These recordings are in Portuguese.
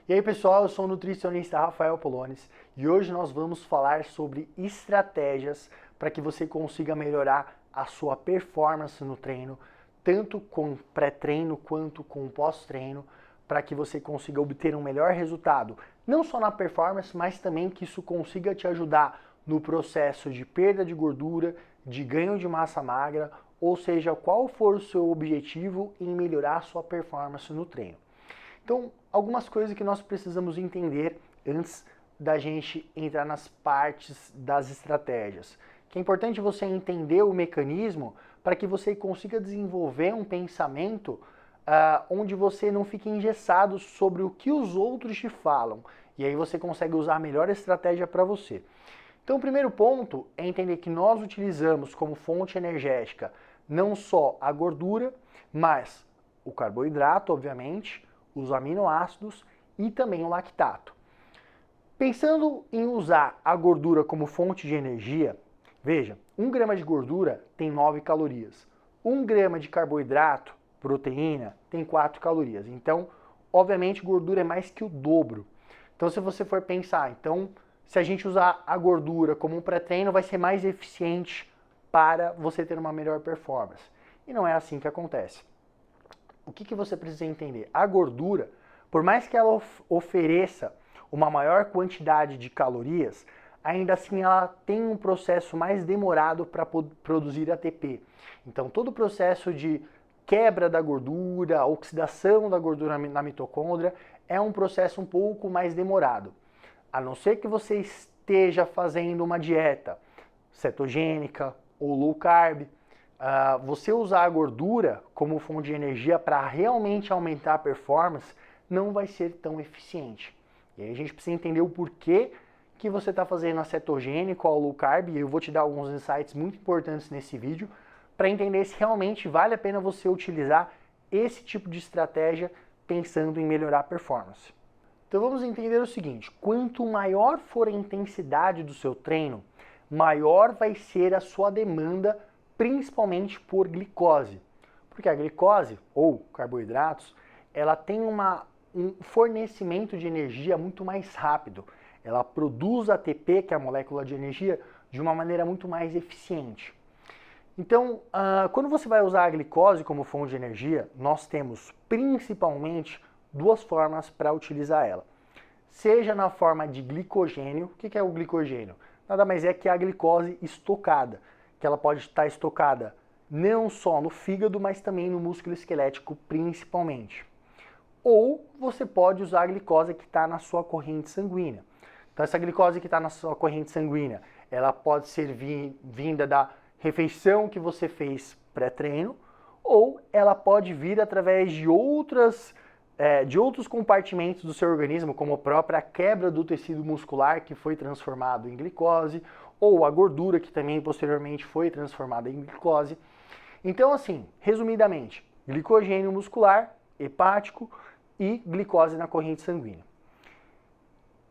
E aí pessoal, eu sou o nutricionista Rafael Polones e hoje nós vamos falar sobre estratégias para que você consiga melhorar a sua performance no treino, tanto com pré-treino quanto com pós-treino, para que você consiga obter um melhor resultado, não só na performance, mas também que isso consiga te ajudar no processo de perda de gordura, de ganho de massa magra, ou seja, qual for o seu objetivo em melhorar a sua performance no treino. Então, algumas coisas que nós precisamos entender antes da gente entrar nas partes das estratégias. Que é importante você entender o mecanismo para que você consiga desenvolver um pensamento onde você não fique engessado sobre o que os outros te falam. E aí você consegue usar a melhor estratégia para você. Então, o primeiro ponto é entender que nós utilizamos como fonte energética não só a gordura, mas o carboidrato, obviamente, os aminoácidos e também o lactato. Pensando em usar a gordura como fonte de energia, veja, 1 grama de gordura tem 9 calorias. 1 grama de carboidrato, proteína, tem 4 calorias. Então, obviamente, gordura é mais que o dobro. Então, se você for pensar, se a gente usar a gordura como um pré-treino, vai ser mais eficiente para você ter uma melhor performance. E não é assim que acontece. O que você precisa entender? A gordura, por mais que ela ofereça uma maior quantidade de calorias, ainda assim ela tem um processo mais demorado para produzir ATP. Então todo o processo de quebra da gordura, oxidação da gordura na mitocôndria, é um processo um pouco mais demorado. A não ser que você esteja fazendo uma dieta cetogênica ou low carb, você usar a gordura como fonte de energia para realmente aumentar a performance não vai ser tão eficiente. E aí a gente precisa entender o porquê que você está fazendo a cetogênica ou a low carb, e eu vou te dar alguns insights muito importantes nesse vídeo para entender se realmente vale a pena você utilizar esse tipo de estratégia pensando em melhorar a performance. Então vamos entender o seguinte, quanto maior for a intensidade do seu treino, maior vai ser a sua demanda principalmente por glicose. Porque a glicose, ou carboidratos, ela tem um fornecimento de energia muito mais rápido. Ela produz ATP, que é a molécula de energia, de uma maneira muito mais eficiente. Então, quando você vai usar a glicose como fonte de energia, nós temos principalmente 2 formas para utilizar ela. Seja na forma de glicogênio. O que é o glicogênio? Nada mais é que a glicose estocada, que ela pode estar estocada não só no fígado, mas também no músculo esquelético principalmente. Ou você pode usar a glicose que está na sua corrente sanguínea. Então essa glicose que está na sua corrente sanguínea, ela pode ser vinda da refeição que você fez pré-treino, ou ela pode vir através de outros compartimentos do seu organismo, como a própria quebra do tecido muscular que foi transformado em glicose, ou a gordura que também posteriormente foi transformada em glicose. Então assim, resumidamente, glicogênio muscular, hepático e glicose na corrente sanguínea.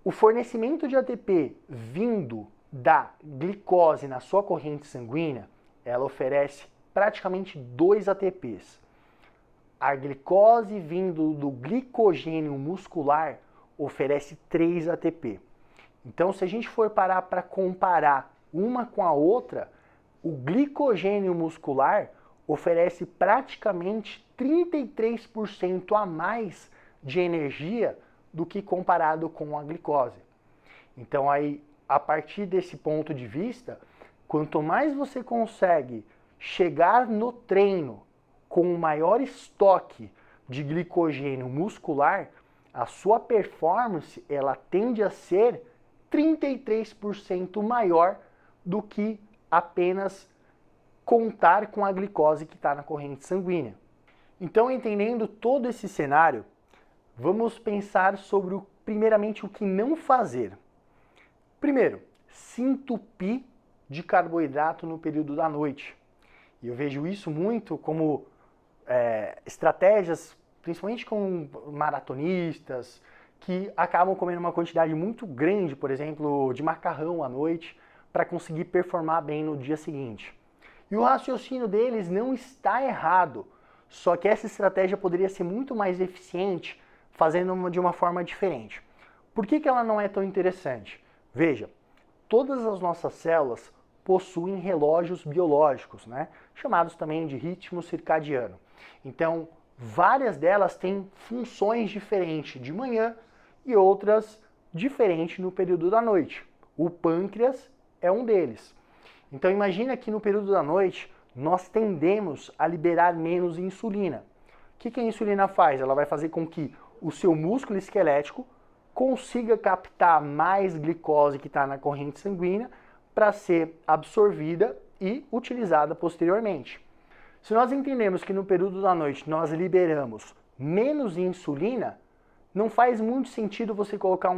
O fornecimento de ATP vindo da glicose na sua corrente sanguínea, ela oferece praticamente 2 ATPs. A glicose vindo do glicogênio muscular oferece 3 ATP. Então, se a gente for parar para comparar uma com a outra, o glicogênio muscular oferece praticamente 33% a mais de energia do que comparado com a glicose. Então, aí, a partir desse ponto de vista, quanto mais você consegue chegar no treino com um maior estoque de glicogênio muscular, a sua performance ela tende a ser 33% maior do que apenas contar com a glicose que está na corrente sanguínea. Então, entendendo todo esse cenário, vamos pensar sobre, primeiramente, o que não fazer. Primeiro, se entupir de carboidrato no período da noite. E eu vejo isso muito como estratégias, principalmente com maratonistas, que acabam comendo uma quantidade muito grande, por exemplo, de macarrão à noite, para conseguir performar bem no dia seguinte. E o raciocínio deles não está errado, só que essa estratégia poderia ser muito mais eficiente fazendo de uma forma diferente. Por que ela não é tão interessante? Veja, todas as nossas células possuem relógios biológicos, né? Chamados também de ritmo circadiano. Então, várias delas têm funções diferentes de manhã e outras diferentes no período da noite. O pâncreas é um deles. Então, imagina que no período da noite nós tendemos a liberar menos insulina. O que a insulina faz? Ela vai fazer com que o seu músculo esquelético consiga captar mais glicose que está na corrente sanguínea para ser absorvida e utilizada posteriormente. Se nós entendemos que no período da noite nós liberamos menos insulina, não faz muito sentido você colocar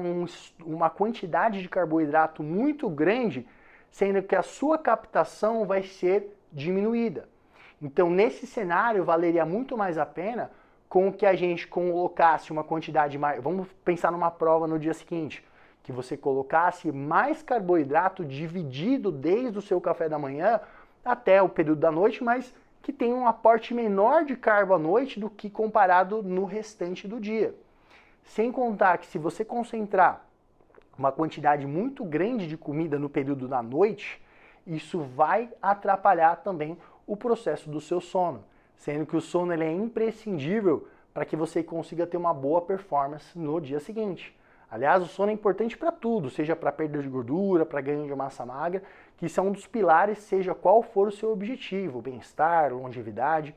uma quantidade de carboidrato muito grande, sendo que a sua captação vai ser diminuída. Então, nesse cenário, valeria muito mais a pena com que a gente colocasse uma quantidade mais... Vamos pensar numa prova no dia seguinte, que você colocasse mais carboidrato dividido desde o seu café da manhã até o período da noite, mas que tenha um aporte menor de carbo à noite do que comparado no restante do dia. Sem contar que se você concentrar uma quantidade muito grande de comida no período da noite, isso vai atrapalhar também o processo do seu sono, sendo que o sono ele é imprescindível para que você consiga ter uma boa performance no dia seguinte. Aliás, o sono é importante para tudo, seja para perda de gordura, para ganho de massa magra, que são um dos pilares, seja qual for o seu objetivo, bem-estar, longevidade.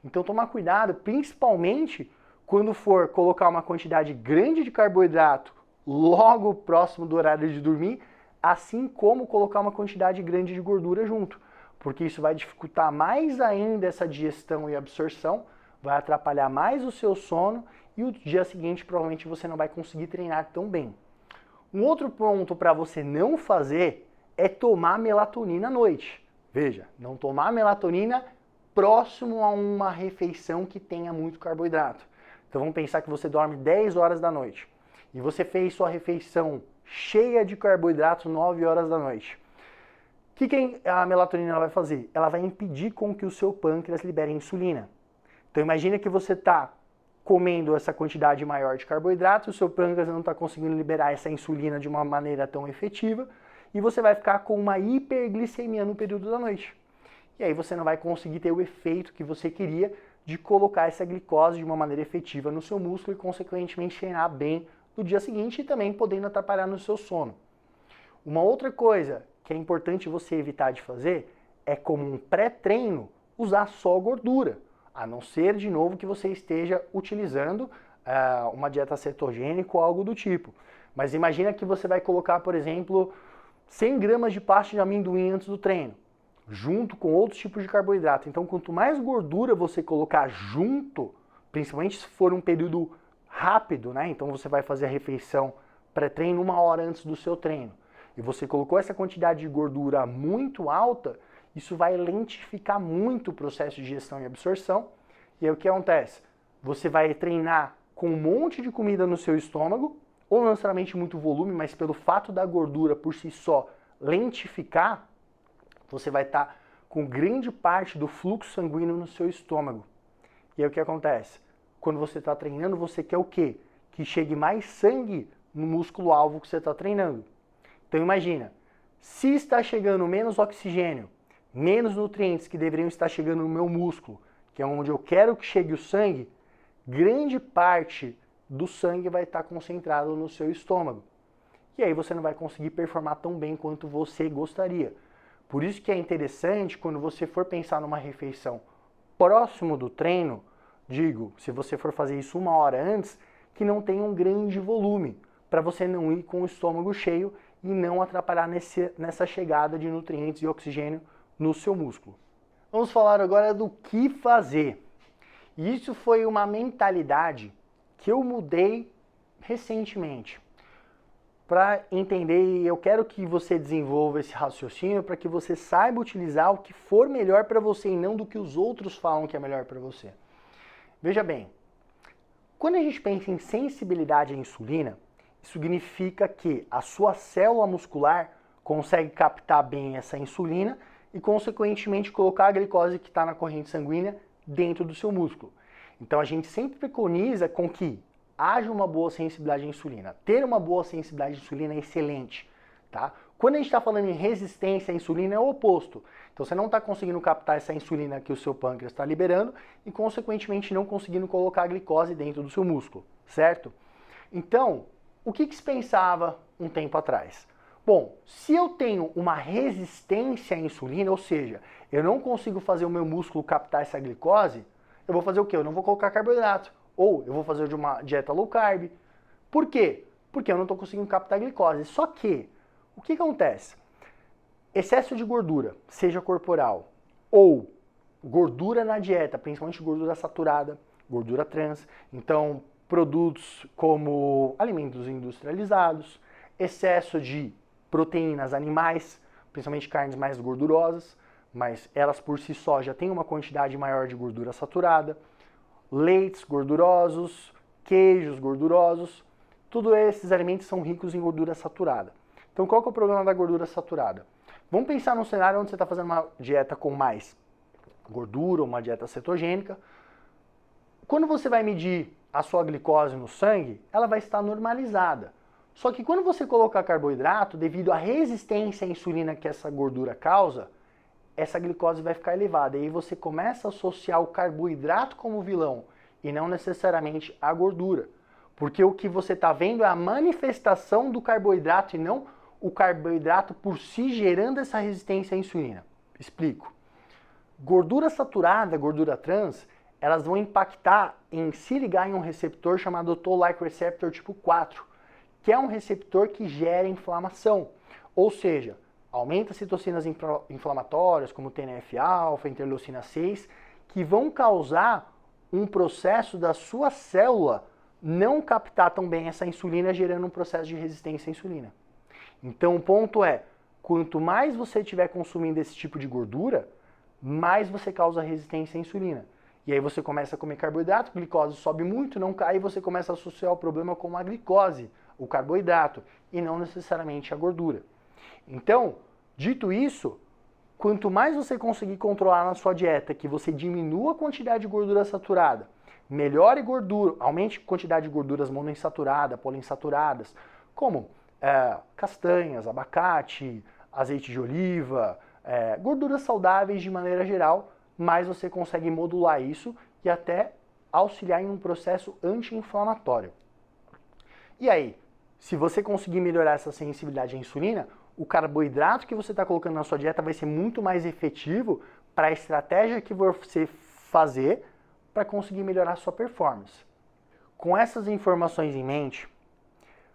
Então, tomar cuidado, principalmente quando for colocar uma quantidade grande de carboidrato logo próximo do horário de dormir, assim como colocar uma quantidade grande de gordura junto, porque isso vai dificultar mais ainda essa digestão e absorção, vai atrapalhar mais o seu sono e o dia seguinte provavelmente você não vai conseguir treinar tão bem. Um outro ponto para você não fazer é tomar melatonina à noite. Veja, não tomar melatonina próximo a uma refeição que tenha muito carboidrato. Então vamos pensar que você dorme 10 horas da noite e você fez sua refeição cheia de carboidratos 9 horas da noite. O que a melatonina vai fazer? Ela vai impedir com que o seu pâncreas libere insulina. Então imagina que você está comendo essa quantidade maior de carboidrato, o seu pâncreas não está conseguindo liberar essa insulina de uma maneira tão efetiva e você vai ficar com uma hiperglicemia no período da noite. E aí você não vai conseguir ter o efeito que você queria de colocar essa glicose de uma maneira efetiva no seu músculo e consequentemente treinar bem no dia seguinte e também podendo atrapalhar no seu sono. Uma outra coisa que é importante você evitar de fazer é, como um pré-treino, usar só gordura, a não ser, de novo, que você esteja utilizando uma dieta cetogênica ou algo do tipo. Mas imagina que você vai colocar, por exemplo, 100 gramas de pasta de amendoim antes do treino, junto com outros tipos de carboidrato. Então, quanto mais gordura você colocar junto, principalmente se for um período rápido, né? Então você vai fazer a refeição pré-treino 1 hora antes do seu treino, e você colocou essa quantidade de gordura muito alta, isso vai lentificar muito o processo de digestão e absorção. E aí o que acontece? Você vai treinar com um monte de comida no seu estômago, ou não necessariamente muito volume, mas pelo fato da gordura por si só lentificar, você vai estar com grande parte do fluxo sanguíneo no seu estômago. E aí o que acontece? Quando você está treinando, você quer o quê? Que chegue mais sangue no músculo-alvo que você está treinando. Então imagina, se está chegando menos oxigênio, menos nutrientes que deveriam estar chegando no meu músculo, que é onde eu quero que chegue o sangue, grande parte do sangue vai estar concentrado no seu estômago. E aí você não vai conseguir performar tão bem quanto você gostaria. Por isso que é interessante, quando você for pensar numa refeição próximo do treino, digo, se você for fazer isso 1 hora antes, que não tenha um grande volume, para você não ir com o estômago cheio e não atrapalhar nessa chegada de nutrientes e oxigênio no seu músculo. Vamos falar agora do que fazer. E isso foi uma mentalidade que eu mudei recentemente. Para entender, eu quero que você desenvolva esse raciocínio para que você saiba utilizar o que for melhor para você e não do que os outros falam que é melhor para você. Veja bem, quando a gente pensa em sensibilidade à insulina, isso significa que a sua célula muscular consegue captar bem essa insulina e, consequentemente, colocar a glicose que está na corrente sanguínea dentro do seu músculo. Então, a gente sempre preconiza com que haja uma boa sensibilidade à insulina. Ter uma boa sensibilidade à insulina é excelente, tá? Quando a gente está falando em resistência à insulina, é o oposto. Então você não está conseguindo captar essa insulina que o seu pâncreas está liberando e, consequentemente, não conseguindo colocar a glicose dentro do seu músculo, certo? Então, o que se pensava um tempo atrás? Bom, se eu tenho uma resistência à insulina, ou seja, eu não consigo fazer o meu músculo captar essa glicose, eu vou fazer o quê? Eu não vou colocar carboidrato. Ou eu vou fazer de uma dieta low carb. Por quê? Porque eu não estou conseguindo captar glicose. Só que, o que acontece? Excesso de gordura, seja corporal ou gordura na dieta, principalmente gordura saturada, gordura trans, então produtos como alimentos industrializados, excesso de proteínas animais, principalmente carnes mais gordurosas, mas elas por si só já têm uma quantidade maior de gordura saturada, leites gordurosos, queijos gordurosos, todos esses alimentos são ricos em gordura saturada. Então qual que é o problema da gordura saturada? Vamos pensar num cenário onde você está fazendo uma dieta com mais gordura, uma dieta cetogênica. Quando você vai medir a sua glicose no sangue, ela vai estar normalizada. Só que quando você colocar carboidrato, devido à resistência à insulina que essa gordura causa, essa glicose vai ficar elevada. E aí você começa a associar o carboidrato como vilão e não necessariamente a gordura. Porque o que você está vendo é a manifestação do carboidrato e não o carboidrato por si gerando essa resistência à insulina. Explico. Gordura saturada, gordura trans, elas vão impactar em se ligar em um receptor chamado Toll-like receptor tipo 4, que é um receptor que gera inflamação. Ou seja, aumenta citocinas inflamatórias como TNF-alfa, interleucina 6, que vão causar um processo da sua célula não captar tão bem essa insulina, gerando um processo de resistência à insulina. Então o ponto é, quanto mais você estiver consumindo esse tipo de gordura, mais você causa resistência à insulina. E aí você começa a comer carboidrato, a glicose sobe muito, não cai, e você começa a associar o problema com a glicose, o carboidrato, e não necessariamente a gordura. Então, dito isso, quanto mais você conseguir controlar na sua dieta, que você diminua a quantidade de gordura saturada, melhore gordura, aumente a quantidade de gorduras monoinsaturadas, poliinsaturadas, como castanhas, abacate, azeite de oliva, gorduras saudáveis de maneira geral, mais você consegue modular isso e até auxiliar em um processo anti-inflamatório. E aí, se você conseguir melhorar essa sensibilidade à insulina, o carboidrato que você está colocando na sua dieta vai ser muito mais efetivo para a estratégia que você fazer para conseguir melhorar a sua performance. Com essas informações em mente,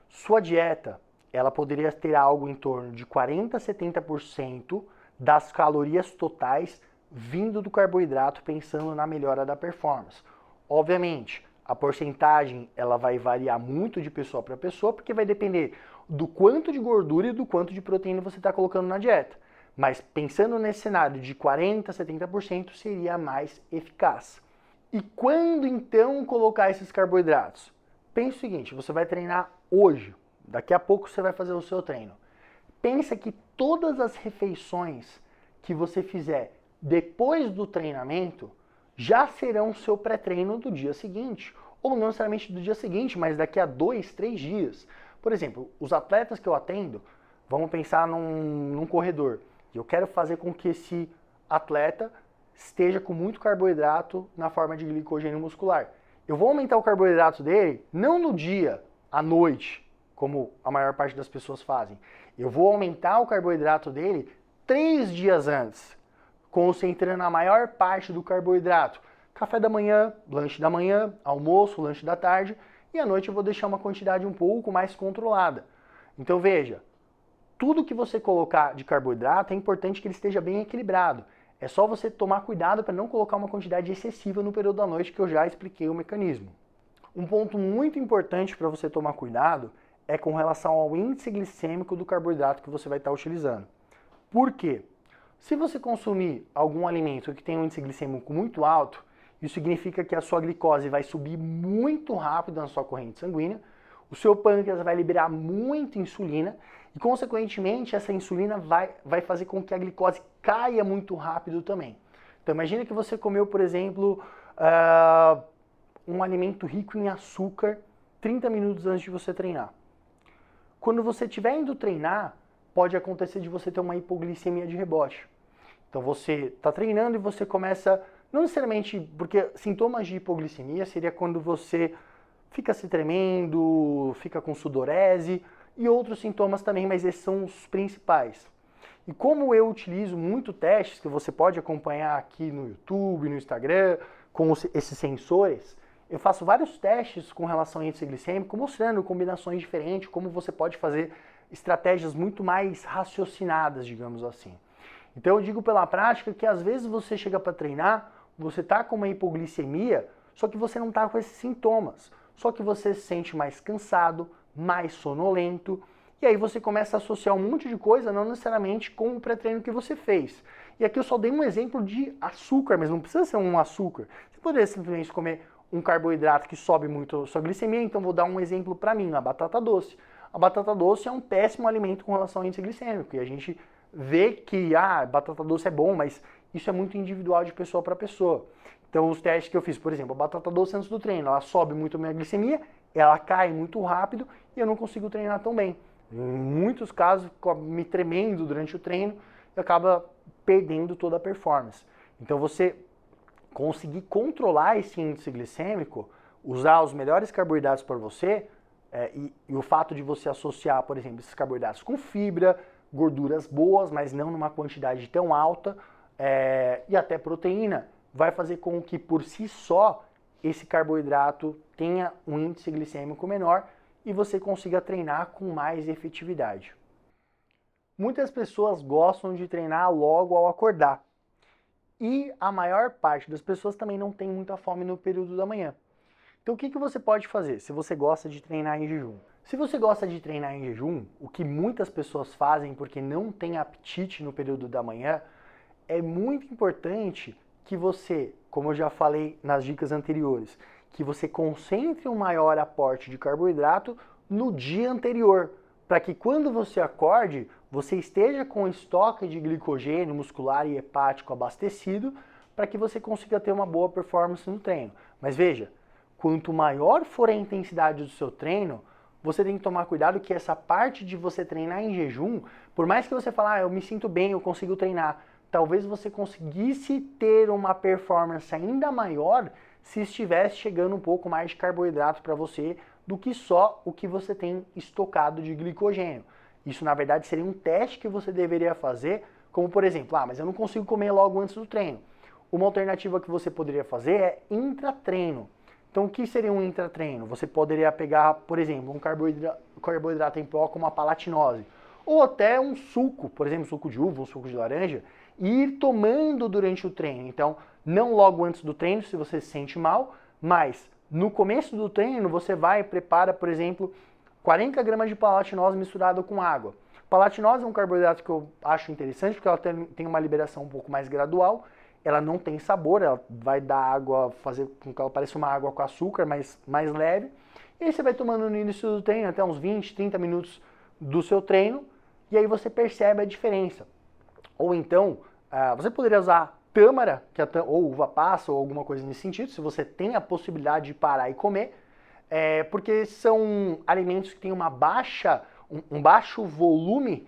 sua dieta ela poderia ter algo em torno de 40% a 70% das calorias totais vindo do carboidrato, pensando na melhora da performance. Obviamente, a porcentagem ela vai variar muito de pessoa para pessoa, porque vai depender do quanto de gordura e do quanto de proteína você está colocando na dieta. Mas pensando nesse cenário de 40% a 70% seria mais eficaz. E quando então colocar esses carboidratos? Pense o seguinte, você vai treinar hoje, daqui a pouco você vai fazer o seu treino. Pensa que todas as refeições que você fizer depois do treinamento já serão seu pré-treino do dia seguinte. Ou não necessariamente do dia seguinte, mas daqui a 2, 3 dias. Por exemplo, os atletas que eu atendo, vamos pensar num corredor. Eu quero fazer com que esse atleta esteja com muito carboidrato na forma de glicogênio muscular. Eu vou aumentar o carboidrato dele não no dia, à noite, como a maior parte das pessoas fazem. Eu vou aumentar o carboidrato dele 3 dias antes, concentrando a maior parte do carboidrato. Café da manhã, lanche da manhã, almoço, lanche da tarde, e à noite eu vou deixar uma quantidade um pouco mais controlada. Então veja, tudo que você colocar de carboidrato é importante que ele esteja bem equilibrado. É só você tomar cuidado para não colocar uma quantidade excessiva no período da noite, que eu já expliquei o mecanismo. Um ponto muito importante para você tomar cuidado é com relação ao índice glicêmico do carboidrato que você vai estar utilizando. Por quê? Se você consumir algum alimento que tem um índice glicêmico muito alto, isso significa que a sua glicose vai subir muito rápido na sua corrente sanguínea, o seu pâncreas vai liberar muita insulina e, consequentemente, essa insulina vai fazer com que a glicose caia muito rápido também. Então, imagina que você comeu, por exemplo, um alimento rico em açúcar 30 minutos antes de você treinar. Quando você estiver indo treinar, pode acontecer de você ter uma hipoglicemia de rebote. Então você está treinando e você começa, não necessariamente, porque sintomas de hipoglicemia seria quando você fica se tremendo, fica com sudorese e outros sintomas também, mas esses são os principais. E como eu utilizo muito testes que você pode acompanhar aqui no YouTube, no Instagram, com esses sensores, eu faço vários testes com relação ao índice glicêmico, mostrando combinações diferentes, como você pode fazer estratégias muito mais raciocinadas, digamos assim. Então eu digo pela prática que às vezes você chega para treinar, você está com uma hipoglicemia, só que você não está com esses sintomas. Só que você se sente mais cansado, mais sonolento, e aí você começa a associar um monte de coisa, não necessariamente com o pré-treino que você fez. E aqui eu só dei um exemplo de açúcar, mas não precisa ser um açúcar. Você poderia simplesmente comer um carboidrato que sobe muito a sua glicemia, então vou dar um exemplo para mim, a batata doce. A batata doce é um péssimo alimento com relação ao índice glicêmico, e a gente vê que batata doce é bom, mas isso é muito individual de pessoa para pessoa. Então os testes que eu fiz, por exemplo, a batata doce antes do treino, ela sobe muito a minha glicemia, ela cai muito rápido e eu não consigo treinar tão bem. Em muitos casos, me tremendo durante o treino, e acaba perdendo toda a performance. Então você conseguir controlar esse índice glicêmico, usar os melhores carboidratos para você, e o fato de você associar, por exemplo, esses carboidratos com fibra, gorduras boas, mas não numa quantidade tão alta, e até proteína, vai fazer com que por si só esse carboidrato tenha um índice glicêmico menor e você consiga treinar com mais efetividade. Muitas pessoas gostam de treinar logo ao acordar. E a maior parte das pessoas também não tem muita fome no período da manhã. Então o que você pode fazer se você gosta de treinar em jejum? Se você gosta de treinar em jejum, o que muitas pessoas fazem porque não tem apetite no período da manhã, é muito importante que você, como eu já falei nas dicas anteriores, que você concentre um maior aporte de carboidrato no dia anterior, para que quando você acorde, você esteja com estoque de glicogênio muscular e hepático abastecido, para que você consiga ter uma boa performance no treino. Mas veja, quanto maior for a intensidade do seu treino, você tem que tomar cuidado que essa parte de você treinar em jejum, por mais que você fale, eu me sinto bem, eu consigo treinar, talvez você conseguisse ter uma performance ainda maior se estivesse chegando um pouco mais de carboidrato para você do que só o que você tem estocado de glicogênio. Isso, na verdade, seria um teste que você deveria fazer, como por exemplo, mas eu não consigo comer logo antes do treino. Uma alternativa que você poderia fazer é intratreino. Então, o que seria um intratreino? Você poderia pegar, por exemplo, um carboidrato em pó como a palatinose, ou até um suco, por exemplo, suco de uva, um suco de laranja, e ir tomando durante o treino. Então, não logo antes do treino, se você se sente mal, mas no começo do treino você vai e prepara, por exemplo, 40 gramas de palatinose misturado com água. Palatinose é um carboidrato que eu acho interessante porque ela tem uma liberação um pouco mais gradual, ela não tem sabor, ela vai dar água, fazer com que ela pareça uma água com açúcar, mas mais leve. E aí você vai tomando no início do treino, até uns 20, 30 minutos do seu treino, e aí você percebe a diferença. Ou então, você poderia usar tâmara, ou uva passa, ou alguma coisa nesse sentido, se você tem a possibilidade de parar e comer, porque são alimentos que têm um baixo volume,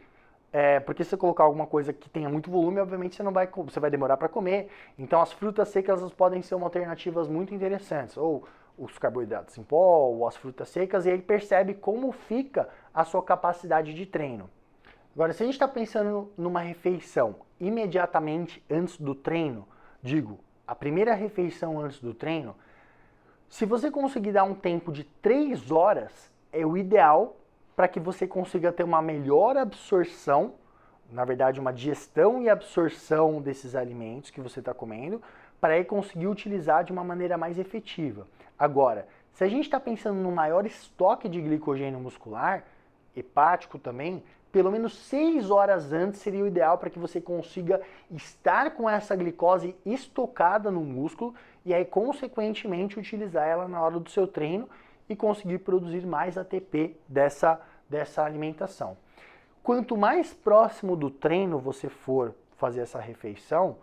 porque se você colocar alguma coisa que tenha muito volume, obviamente você vai demorar para comer. Então as frutas secas elas podem ser uma alternativa muito interessantes, ou os carboidratos em pó, ou as frutas secas, e aí percebe como fica a sua capacidade de treino. Agora, se a gente está pensando numa refeição imediatamente antes do treino, a primeira refeição antes do treino, se você conseguir dar um tempo de 3 horas, é o ideal para que você consiga ter uma melhor absorção, na verdade uma digestão e absorção desses alimentos que você está comendo, para aí conseguir utilizar de uma maneira mais efetiva. Agora, se a gente está pensando no maior estoque de glicogênio muscular, hepático também, pelo menos 6 horas antes seria o ideal para que você consiga estar com essa glicose estocada no músculo e aí, consequentemente, utilizar ela na hora do seu treino e conseguir produzir mais ATP dessa alimentação. Quanto mais próximo do treino você for fazer essa refeição,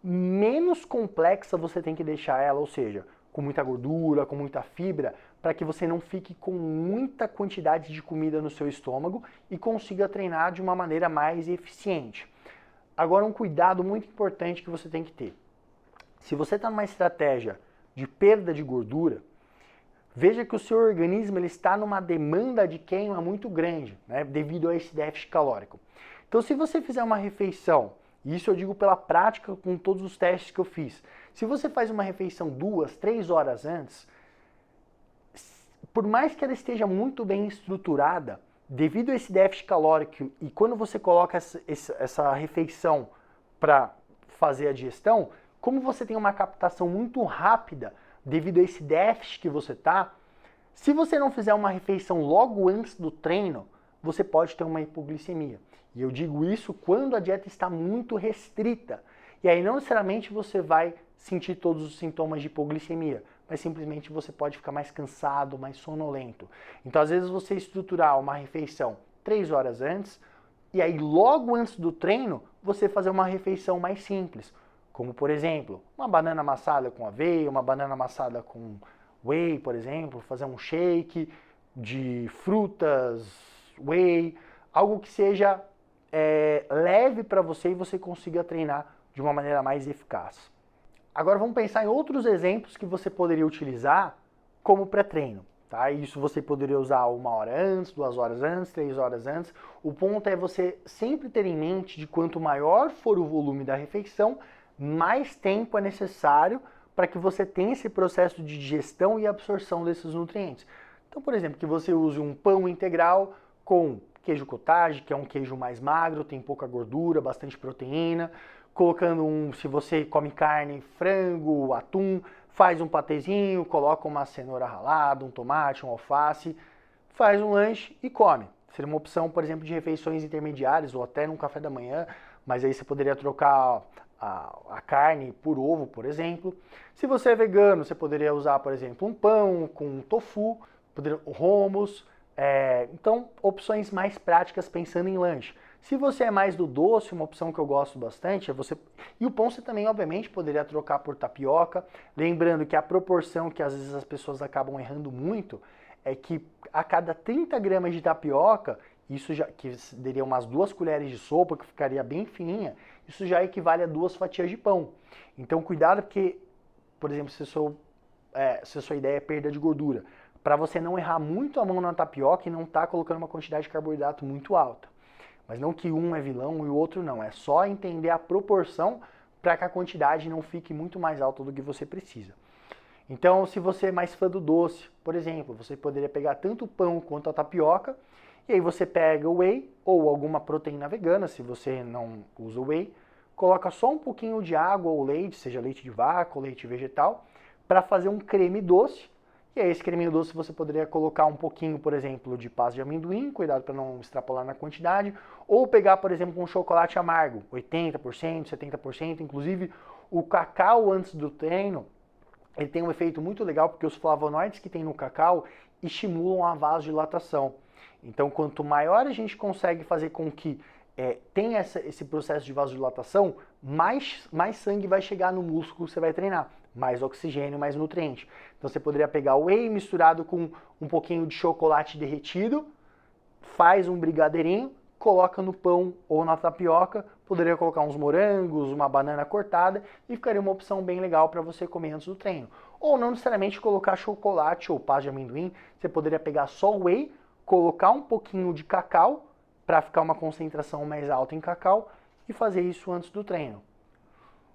menos complexa você tem que deixar ela, ou seja, com muita gordura, com muita fibra, para que você não fique com muita quantidade de comida no seu estômago e consiga treinar de uma maneira mais eficiente. Agora, um cuidado muito importante que você tem que ter. Se você está numa estratégia de perda de gordura, veja que o seu organismo ele está numa demanda de queima muito grande, né, devido a esse déficit calórico. Então, se você fizer uma refeição, e isso eu digo pela prática com todos os testes que eu fiz, se você faz uma refeição 2, 3 horas antes, por mais que ela esteja muito bem estruturada, devido a esse déficit calórico e quando você coloca essa refeição para fazer a digestão, como você tem uma captação muito rápida devido a esse déficit que você está, se você não fizer uma refeição logo antes do treino, você pode ter uma hipoglicemia. E eu digo isso quando a dieta está muito restrita. E aí não necessariamente você vai sentir todos os sintomas de hipoglicemia, mas simplesmente você pode ficar mais cansado, mais sonolento. Então, às vezes, você estruturar uma refeição 3 horas antes, e aí logo antes do treino, você fazer uma refeição mais simples. Como, por exemplo, uma banana amassada com aveia, uma banana amassada com whey, por exemplo, fazer um shake de frutas, whey, algo que seja leve para você e você consiga treinar de uma maneira mais eficaz. Agora vamos pensar em outros exemplos que você poderia utilizar como pré-treino. Tá? Isso você poderia usar 1 hora antes, 2 horas antes, 3 horas antes. O ponto é você sempre ter em mente de quanto maior for o volume da refeição, mais tempo é necessário para que você tenha esse processo de digestão e absorção desses nutrientes. Então, por exemplo, que você use um pão integral com queijo cottage, que é um queijo mais magro, tem pouca gordura, bastante proteína, colocando se você come carne, frango, atum, faz um patezinho, coloca uma cenoura ralada, um tomate, um alface, faz um lanche e come. Seria uma opção, por exemplo, de refeições intermediárias ou até num café da manhã, mas aí você poderia trocar a carne por ovo, por exemplo. Se você é vegano, você poderia usar, por exemplo, um pão com tofu, hummus. Então, opções mais práticas pensando em lanche. Se você é mais do doce, uma opção que eu gosto bastante é você... E o pão você também, obviamente, poderia trocar por tapioca. Lembrando que a proporção que às vezes as pessoas acabam errando muito é que a cada 30 gramas de tapioca, isso já que daria umas 2 colheres de sopa, que ficaria bem fininha, isso já equivale a 2 fatias de pão. Então, cuidado porque, por exemplo, se a sua ideia é perda de gordura, para você não errar muito a mão na tapioca e não estar colocando uma quantidade de carboidrato muito alta. Mas não que um é vilão e o outro não, é só entender a proporção para que a quantidade não fique muito mais alta do que você precisa. Então, se você é mais fã do doce, por exemplo, você poderia pegar tanto o pão quanto a tapioca, e aí você pega o whey ou alguma proteína vegana, se você não usa o whey, coloca só um pouquinho de água ou leite, seja leite de vaca ou leite vegetal, para fazer um creme doce. E aí esse creminho doce você poderia colocar um pouquinho, por exemplo, de pasta de amendoim, cuidado para não extrapolar na quantidade, ou pegar, por exemplo, um chocolate amargo, 80%, 70%, inclusive o cacau antes do treino, ele tem um efeito muito legal porque os flavonoides que tem no cacau estimulam a vasodilatação. Então, quanto maior a gente consegue fazer com que tenha esse processo de vasodilatação, mais sangue vai chegar no músculo que você vai treinar. Mais oxigênio, mais nutriente. Então você poderia pegar o whey misturado com um pouquinho de chocolate derretido, faz um brigadeirinho, coloca no pão ou na tapioca, poderia colocar uns morangos, uma banana cortada e ficaria uma opção bem legal para você comer antes do treino. Ou não necessariamente colocar chocolate ou pasta de amendoim, você poderia pegar só o whey, colocar um pouquinho de cacau para ficar uma concentração mais alta em cacau e fazer isso antes do treino.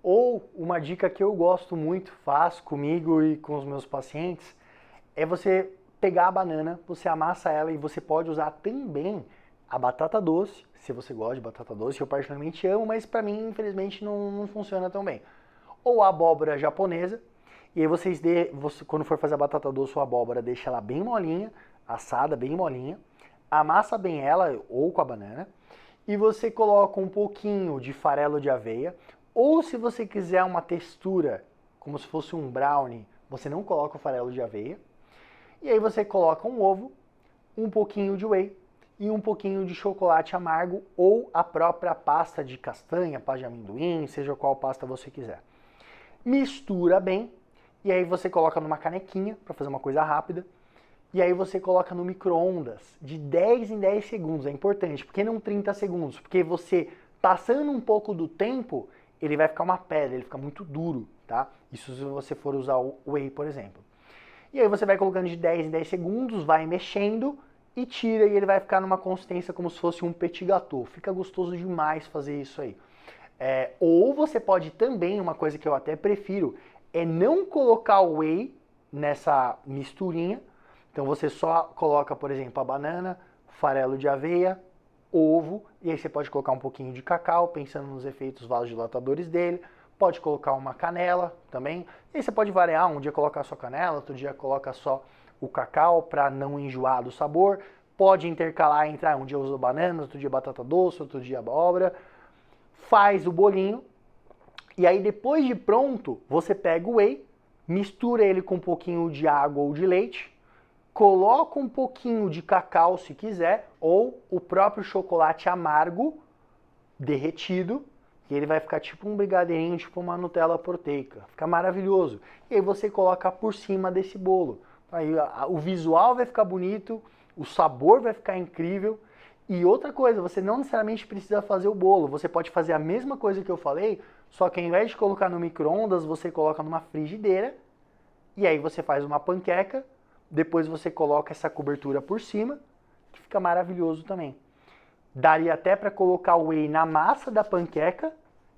Ou uma dica que eu gosto muito, faço comigo e com os meus pacientes, é você pegar a banana, você amassa ela e você pode usar também a batata doce, se você gosta de batata doce, eu particularmente amo, mas para mim, infelizmente, não funciona tão bem. Ou a abóbora japonesa, e aí você, quando for fazer a batata doce ou a abóbora, deixa ela bem molinha, assada, bem molinha, amassa bem ela, ou com a banana, e você coloca um pouquinho de farelo de aveia, ou se você quiser uma textura como se fosse um brownie, você não coloca o farelo de aveia. E aí você coloca um ovo, um pouquinho de whey e um pouquinho de chocolate amargo ou a própria pasta de castanha, pasta de amendoim, seja qual pasta você quiser. Mistura bem e aí você coloca numa canequinha para fazer uma coisa rápida. e aí você coloca no micro-ondas de 10 em 10 segundos. É importante, porque não 30 segundos? Porque você, passando um pouco do tempo, ele vai ficar uma pedra, ele fica muito duro, tá? Isso se você for usar o whey, por exemplo. E aí você vai colocando de 10 em 10 segundos, vai mexendo e tira, e ele vai ficar numa consistência como se fosse um petit gâteau. Fica gostoso demais fazer isso aí. Ou você pode também, uma coisa que eu até prefiro, é não colocar o whey nessa misturinha. Então você só coloca, por exemplo, a banana, farelo de aveia, ovo, e aí você pode colocar um pouquinho de cacau, pensando nos efeitos vasodilatadores dele. Pode colocar uma canela também. E aí você pode variar, um dia colocar só canela, outro dia coloca só o cacau para não enjoar do sabor. Pode intercalar, entrar um dia usa banana, outro dia batata doce, outro dia abóbora. Faz o bolinho e aí depois de pronto, você pega o whey, mistura ele com um pouquinho de água ou de leite, coloca um pouquinho de cacau se quiser, ou o próprio chocolate amargo derretido, e ele vai ficar tipo um brigadeirinho, tipo uma Nutella proteica. Fica maravilhoso. E aí você coloca por cima desse bolo. Aí o visual vai ficar bonito, o sabor vai ficar incrível. E outra coisa, você não necessariamente precisa fazer o bolo. Você pode fazer a mesma coisa que eu falei, só que ao invés de colocar no micro-ondas, você coloca numa frigideira. E aí você faz uma panqueca, depois você coloca essa cobertura por cima, que fica maravilhoso também. Daria até para colocar o whey na massa da panqueca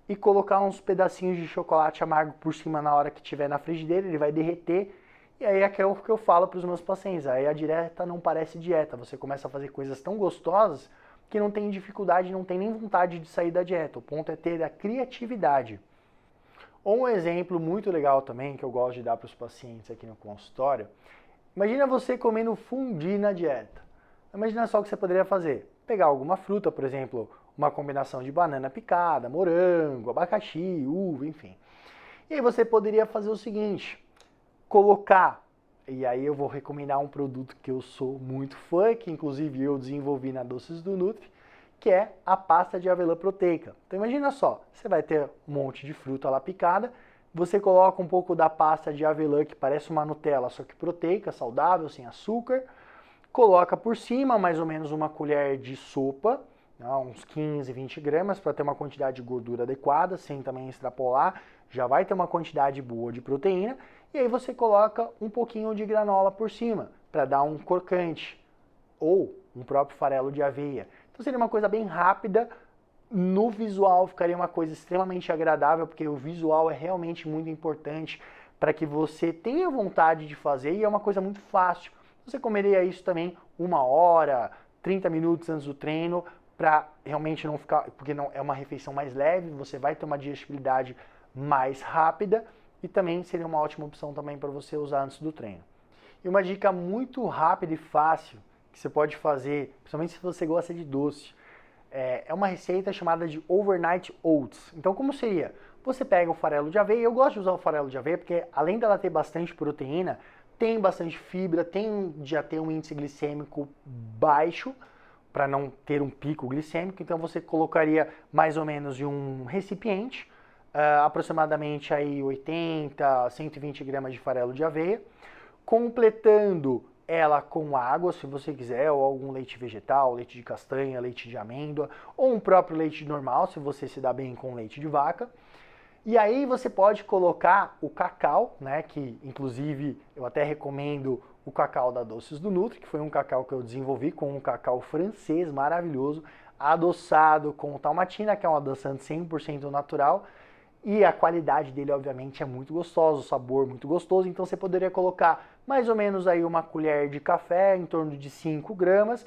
e colocar uns pedacinhos de chocolate amargo por cima na hora que estiver na frigideira, ele vai derreter. E aí é o que eu falo para os meus pacientes, aí a dieta não parece dieta, você começa a fazer coisas tão gostosas que não tem dificuldade, não tem nem vontade de sair da dieta. O ponto é ter a criatividade. Ou um exemplo muito legal também, que eu gosto de dar para os pacientes aqui no consultório, imagina você comendo fondue na dieta. Imagina só o que você poderia fazer. Pegar alguma fruta, por exemplo, uma combinação de banana picada, morango, abacaxi, uva, enfim. E aí você poderia fazer o seguinte, colocar, e aí eu vou recomendar um produto que eu sou muito fã, que inclusive eu desenvolvi na Doces do Nutri, que é a pasta de avelã proteica. Então imagina só, você vai ter um monte de fruta lá picada, você coloca um pouco da pasta de avelã, que parece uma Nutella, só que proteica, saudável, sem açúcar, coloca por cima mais ou menos uma colher de sopa, uns 15, 20 gramas, para ter uma quantidade de gordura adequada, sem também extrapolar, já vai ter uma quantidade boa de proteína, e aí você coloca um pouquinho de granola por cima, para dar um crocante, ou um próprio farelo de aveia. Então seria uma coisa bem rápida, no visual ficaria uma coisa extremamente agradável, porque o visual é realmente muito importante para que você tenha vontade de fazer, e é uma coisa muito fácil. Você comeria isso também 1 hora, 30 minutos antes do treino, para realmente não ficar, porque não é uma refeição mais leve, você vai ter uma digestibilidade mais rápida e também seria uma ótima opção também para você usar antes do treino. E uma dica muito rápida e fácil que você pode fazer, principalmente se você gosta de doce, é uma receita chamada de Overnight Oats. Então como seria? Você pega o farelo de aveia, eu gosto de usar o farelo de aveia porque além dela ter bastante proteína, tem bastante fibra, já tem um índice glicêmico baixo, para não ter um pico glicêmico, então você colocaria mais ou menos em um recipiente, aproximadamente aí 80, 120 gramas de farelo de aveia, completando ela com água, se você quiser, ou algum leite vegetal, leite de castanha, leite de amêndoa, ou um próprio leite normal, se você se dá bem com leite de vaca. E aí você pode colocar o cacau, né, que inclusive eu até recomendo o cacau da Doces do Nutri, que foi um cacau que eu desenvolvi com um cacau francês maravilhoso, adoçado com talmatina, que é um adoçante 100% natural, e a qualidade dele obviamente é muito gostosa, o sabor muito gostoso, então você poderia colocar mais ou menos aí uma colher de café, em torno de 5 gramas.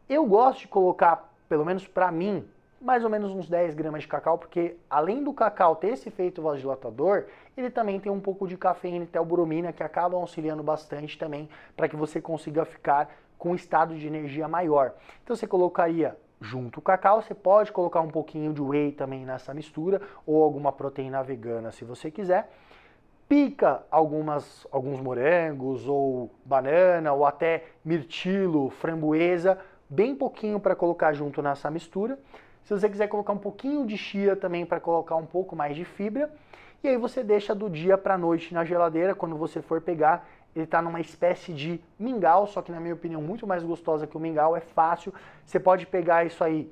Eu gosto de colocar, pelo menos para mim, mais ou menos uns 10 gramas de cacau, porque além do cacau ter esse efeito vasodilatador, ele também tem um pouco de cafeína e teobromina que acabam auxiliando bastante também para que você consiga ficar com um estado de energia maior. Então você colocaria junto o cacau, você pode colocar um pouquinho de whey também nessa mistura, ou alguma proteína vegana se você quiser. Pica alguns morangos, ou banana, ou até mirtilo, framboesa, bem pouquinho para colocar junto nessa mistura. Se você quiser colocar um pouquinho de chia também para colocar um pouco mais de fibra. E aí você deixa do dia para a noite na geladeira, quando você for pegar, ele está numa espécie de mingau, só que na minha opinião muito mais gostosa que o mingau, é fácil. Você pode pegar isso aí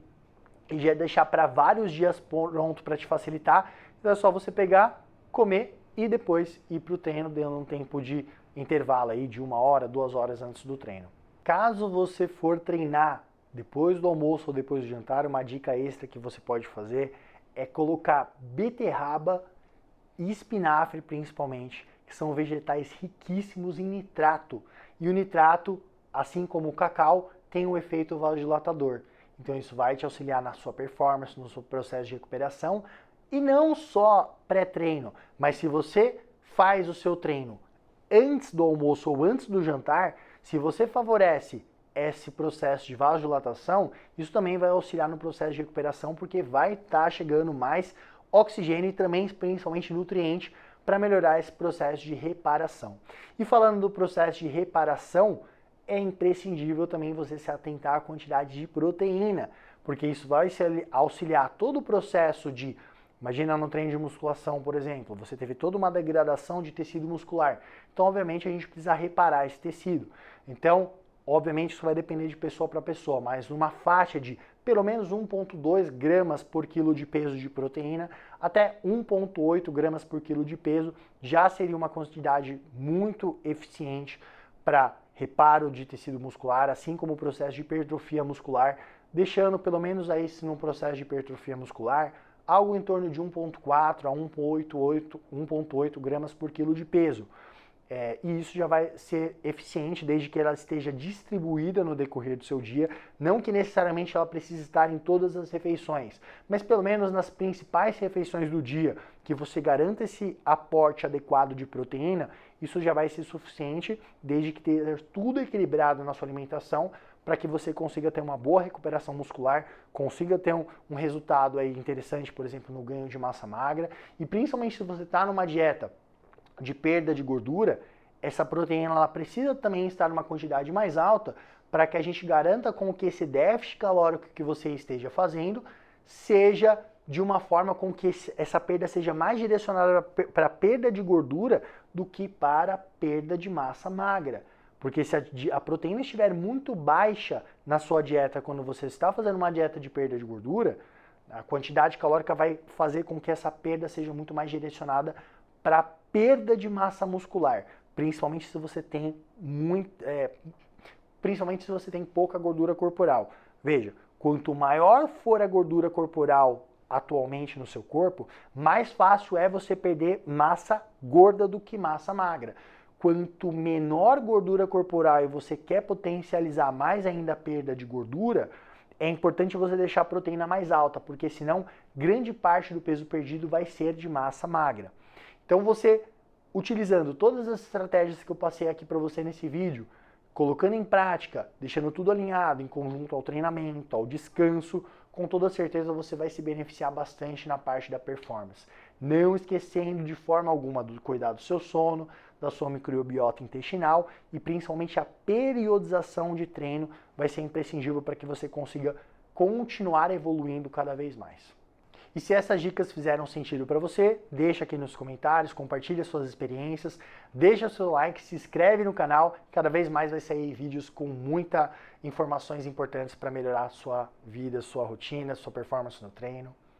e já deixar para vários dias pronto para te facilitar. Então é só você pegar, comer e depois ir para o treino, dando um tempo de intervalo aí de 1 hora, 2 horas antes do treino. Caso você for treinar depois do almoço ou depois do jantar, uma dica extra que você pode fazer é colocar beterraba e espinafre principalmente, que são vegetais riquíssimos em nitrato. E o nitrato, assim como o cacau, tem um efeito vasodilatador. Então isso vai te auxiliar na sua performance, no seu processo de recuperação, e não só pré-treino, mas se você faz o seu treino antes do almoço ou antes do jantar, se você favorece esse processo de vasodilatação, isso também vai auxiliar no processo de recuperação, porque vai estar chegando mais oxigênio e também principalmente nutriente para melhorar esse processo de reparação. E falando do processo de reparação, é imprescindível também você se atentar à quantidade de proteína, porque isso vai auxiliar todo o processo de, imagina no treino de musculação, por exemplo, você teve toda uma degradação de tecido muscular. Então, obviamente, a gente precisa reparar esse tecido. Então, obviamente, isso vai depender de pessoa para pessoa, mas numa faixa de pelo menos 1,2 gramas por quilo de peso de proteína até 1,8 gramas por quilo de peso já seria uma quantidade muito eficiente para reparo de tecido muscular, assim como o processo de hipertrofia muscular, deixando pelo menos aí, se no processo de hipertrofia muscular, algo em torno de 1,4 a 1,8 gramas por quilo de peso. E isso já vai ser eficiente desde que ela esteja distribuída no decorrer do seu dia, não que necessariamente ela precise estar em todas as refeições, mas pelo menos nas principais refeições do dia, que você garanta esse aporte adequado de proteína, isso já vai ser suficiente desde que esteja tudo equilibrado na sua alimentação, para que você consiga ter uma boa recuperação muscular, consiga ter um resultado aí interessante, por exemplo, no ganho de massa magra, e principalmente se você está numa dieta de perda de gordura, essa proteína ela precisa também estar numa quantidade mais alta para que a gente garanta com que esse déficit calórico que você esteja fazendo seja de uma forma com que essa perda seja mais direcionada para a perda de gordura do que para a perda de massa magra. Porque se a proteína estiver muito baixa na sua dieta quando você está fazendo uma dieta de perda de gordura, a quantidade calórica vai fazer com que essa perda seja muito mais direcionada para perda de massa muscular, principalmente se você tem pouca gordura corporal. Veja, quanto maior for a gordura corporal atualmente no seu corpo, mais fácil é você perder massa gorda do que massa magra. Quanto menor gordura corporal e você quer potencializar mais ainda a perda de gordura, é importante você deixar a proteína mais alta, porque senão grande parte do peso perdido vai ser de massa magra. Então você, utilizando todas as estratégias que eu passei aqui para você nesse vídeo, colocando em prática, deixando tudo alinhado em conjunto ao treinamento, ao descanso, com toda certeza você vai se beneficiar bastante na parte da performance. Não esquecendo de forma alguma do cuidar do seu sono, da sua microbiota intestinal e principalmente a periodização de treino vai ser imprescindível para que você consiga continuar evoluindo cada vez mais. E se essas dicas fizeram sentido para você, deixa aqui nos comentários, compartilha suas experiências, deixa seu like, se inscreve no canal, cada vez mais vai sair vídeos com muitas informações importantes para melhorar a sua vida, sua rotina, sua performance no treino.